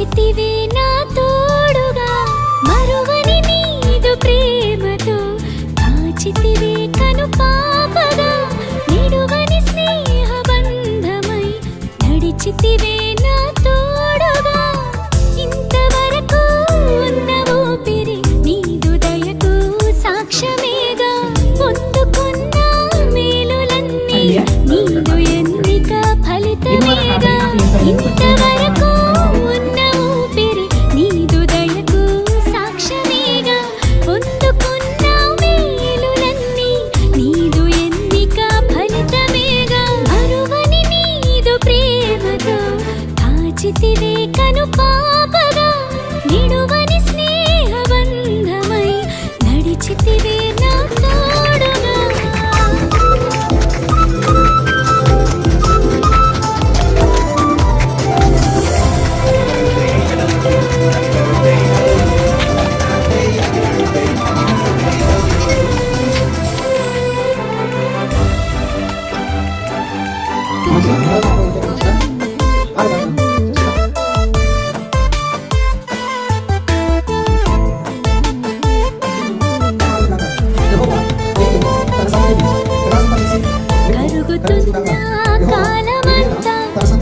నిలిచితివే నా తోడుగా మరువని నీదు ప్రేమతో కాచితివే కను పాపగా నిడువని స్నేహ బంధమై నడిచితివే నా తోడుగా ఇంతవరకు ఉన్న ఊపిరి నీదు దయకు సాక్ష్యమేగా పొందుకున్న మేలులన్నీ నీదు ఎన్నిక ఫలితమేగా ఇంతవరకు ఉన్న ఊపిరి నీదు దయకు సాక్ష్యమేగా పొందుకున్న మేలులన్నీ నీదు ఎన్నిక ఫలితమేగా మరువని నీదు ప్రేమతో కాచితివే కను పాపగా నిడువని స్నేహ బంధమై నడిచితివే నా తోడుగా కరుగుతున్న కాలమంతా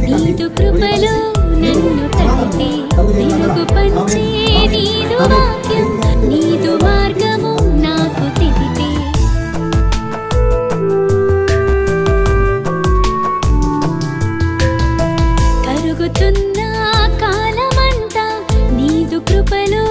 నీదు కృపలో నన్ను తట్టి వెలుగు పంచే నీదు వాక్యం నీదు మార్గము నాకు తెలిపే కరుగుతున్న కాలమంతా నీదు కృపలో